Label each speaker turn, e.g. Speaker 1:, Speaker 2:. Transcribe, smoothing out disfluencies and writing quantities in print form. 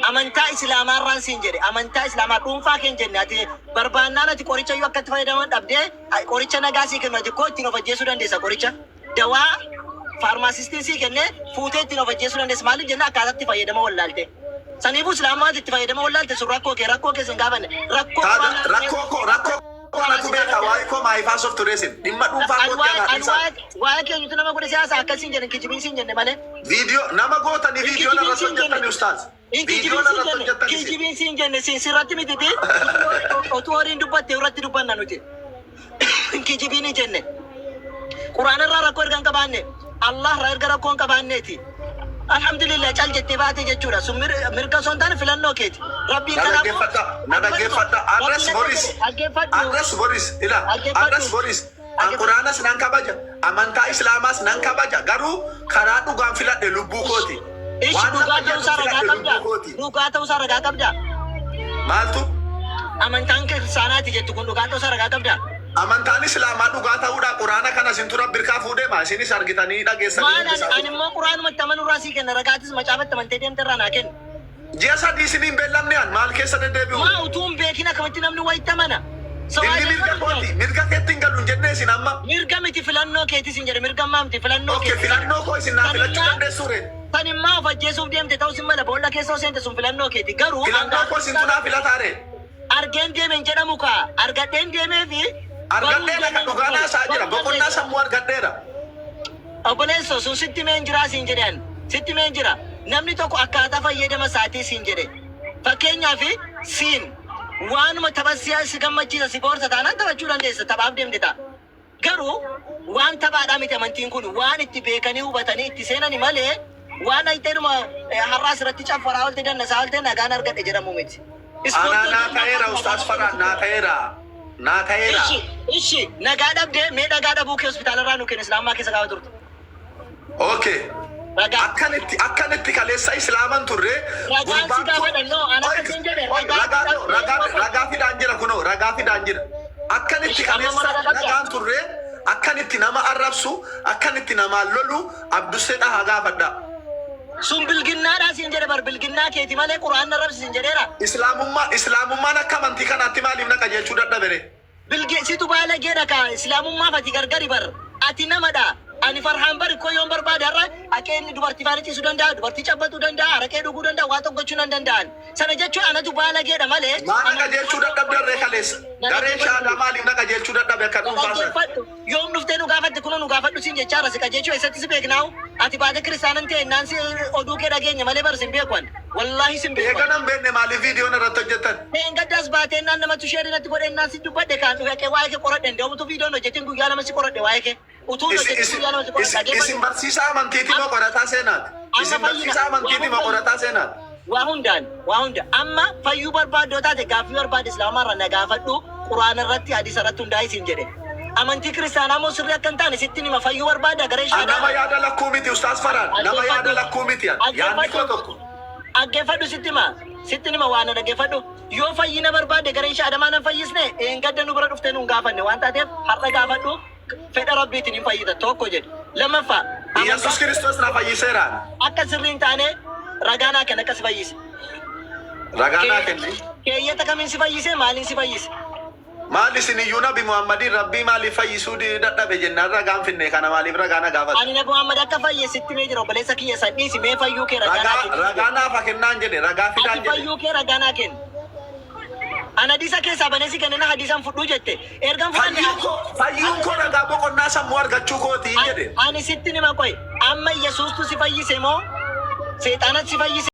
Speaker 1: amantaa islaamaa irraan siin jedhe amantaa islaamaa dhuunfaa keenya jennee barbaannaan ati qoricha yoo akkatti fayyadaman dhabdee qoricha nagaa sii kennu ati koo ittiin of ajjeesuu dandeessa qoricha dawaa faarmaasistiin sii kennee fuutee ittiin of ajjeesuu dandeessa maaliif jenna akkaataatti fayyadama wallaalte saniifuu islaamaa itti fayyadama wallaalte sun rakkoo kee sin gaafanne
Speaker 2: rakkoo Kona kubeka waiko maifas of tourism. Dimma dhuunfaa kootti ana
Speaker 1: waa'ee keenyutu nama godhe siyaasa akkasiin jedhan kijibiin siin jenne malee.
Speaker 2: Video nama gootanii video na irratti hojjettani ustaas. Video na irratti hojjettani.
Speaker 1: Kijibiin siin jenne sirratti mititi otuu horiin dubbatte irratti dubbanna nuti. Kijibiin hin jenne. Quraana irraa rakkoo erga hin qabaanne Allah irraa erga rakkoo hin qabaanneeti. Alhamdulillah cal jettee baate jechuudha. Sun mirga sontaan filannoo keeti. Rabbiin
Speaker 2: nadageeffadha. Adres Boris ila adres Boris. Quraanas nan kabaja. Amantaa Islaamas nan kabaja. Garuu karaa dhugaan filadhe lubbuu kooti.
Speaker 1: Ishi dhugaa ta'uu isaa ragaa qabda. Dhugaa ta'uu isaa ragaa qabda.
Speaker 2: Maaltu?
Speaker 1: Amantaan kiristaanaati jettu kun dhugaa ta'uu isaa ragaa qabda.
Speaker 2: Amantaan Islaamaa dhugaa ta'uudha. Quraana kana sintura birkaa fuudhee isinis argitanii dhageessanii.
Speaker 1: Ani immoo quraanumatti amanurraa sii kenna ragaatis macaafatti amantee deemte irraa naa kenna.
Speaker 2: Ji'a sadii isiniin beellamne maal keessa deddeebi'u?
Speaker 1: Maa utuu hin beekin akkamitti namni wayitti amana?
Speaker 2: Inni mirga kooti. Mirga keetti hin galu jennee isin amma.
Speaker 1: Mirga miti filannoo keetis hin jedhe mirga ammaa miti filannoo keeti.
Speaker 2: Okay filannoo koo isin naa filachuu dandeessu ree.
Speaker 1: Tan immoo of ajjeesuuf deemte ta'us hin mala boolla keessa seente sun filannoo keeti garuu.
Speaker 2: Filannoo koo isin tunaa filataa ree.
Speaker 1: Argeen deemen jedhamu kaa argadheen deemee fi.
Speaker 2: Argadheera kan dhugaanaa isaa jira boqonnaa sammuu argadheera.
Speaker 1: Obboleessoo sun sitti meen jiraa siin jedhan sitti meen jira namni tokko akkaataa fayyadama isaatii siin jedhe fakkeenyaaf siin waanuma taphasiyaa si gammachiisa si boorsa taanaan taphachuu dandeessa taphaaf deemte ta'a garuu waan taphaadhaa miti amantiin kun waan itti beekanii hubatanii itti seenani malee waan ayiteedhuma har'aas irratti caffaraa oolte dandasaa oolte nagaan argadhe jedhamu miti.
Speaker 2: Naa ta'eera ustaas faraa naa ta'eera. Naa ta'eera.
Speaker 1: Ishi nagaa dhabdee mee dhagaa dhabuu kee hospitaala irraa nu kenna islaamaa keessa gaafa turte.
Speaker 2: Okay. Akkanitti kaleessa islaaman turre.
Speaker 1: Ragaan si gaafa dhannoo ana akkasiin jedhe
Speaker 2: ragaa fidaan jira kunoo ragaa fidaan jira. Akkanitti kaleessa ragaan turre akkanitti nama arrabsu akkanitti nama lolu abdusseedha haa gaafadha.
Speaker 1: Sun bilginnaadhaa siin jedhe bar bilginnaa keeti malee quraanna arrabsi siin jedheera.
Speaker 2: Islaamummaan akka amantii kanaatti maaliif naqa jechuu dadhabere?
Speaker 1: Situ baalageedha kaa islaamummaa fati gargari bar ati namadha. Ani farhaan bari koo yoon barbaade har'a akka inni dubartii faana ciisuu danda'a dubartii cabbatuu danda'a haraqee dhuguu danda'a waa tokko gochuu nan danda'an. Sana jechuun anatu baalageedha malee.
Speaker 2: Maa naqa jechuu dadhabdarree kaleessa. Garee shaadaa maaliif naqa jechuu dadhabe akka dhuunfaa?
Speaker 1: Yoom dhuftee nu gaafatte kunoo nu gaafadhu siin jechaara siqa jechuu eessatti si beeknaawu ati baate kiristaanan ta'e naan si oduu kee dhageenya malee bar sin beekwan wallaahi sin beekwan.
Speaker 2: Eeganan beekne maaliif viidiyoon irratti hojjetan?
Speaker 1: Gaddaas baatee naan namatti sheerii natti godhee naan si dubbadhe kaan dhufee waa'ee kee qoradhe ndoomutu viidiyoon hojjetin guyyaa lama si qoradhe waa'ee kee.
Speaker 2: Isin barsiisaa amantiitii moo qorataa seenaati? Isin barsiisaa amantiitii moo qorataa seenaati?
Speaker 1: Waa hunda amma fayyuu barbaadoo taate gaaffii barbaade islaamaa irra na gaafadhu quraana irratti hadiisa irratti hundaa'e siin jedhe. Amantii kiristaanaa moo sirrii akka hin taane sitti nima fayyuu barbaada garee shaadaa.
Speaker 2: Nama yaada lakkuu miti ustaas faraan nama yaada lakkuu miti yaadni koo tokko.
Speaker 1: Dhaggeeffadhu sitti nima waan dhaggeeffadhu yoo fayyina barbaade garee shaadamaa nan fayyisne gadda nu bira dhuftee nu hin gaafanne waan taateef har'a gaafadhu. Fedha rabbiitiin hin fayyida tokko jedhe lammaffaa
Speaker 2: Yesuus Kiristoos na fayyiseera
Speaker 1: akka sirriin taane ragaa naa kenna akka si fayyise
Speaker 2: ragaa naa kenni
Speaker 1: keeyyata kamiin si fayyise maaliin si fayyise
Speaker 2: maal isin iyyuu nabi Muhammadin rabbii maaliif fayyisuu dadhabe jennaan ragaan finne kana maaliif ragaa na gaafate
Speaker 1: ani nabi Muhammad akka fayyisitti mee jira obboleessa kiyya sadhiisi mee fayyuu kee
Speaker 2: ragaa naaf kennaan jedhe ragaa fidaan jedhe
Speaker 1: fayyuu kee ragaa naa kenna ana disa keessa banesi kenna hadisan fudhu jette ergan
Speaker 2: fayyuun koo ragaa boqonnaa sammuu argachuu kooti jedhe
Speaker 1: ani sitti nima qoy amma Yesuustu si fayyise moo seexaanatti si fayyise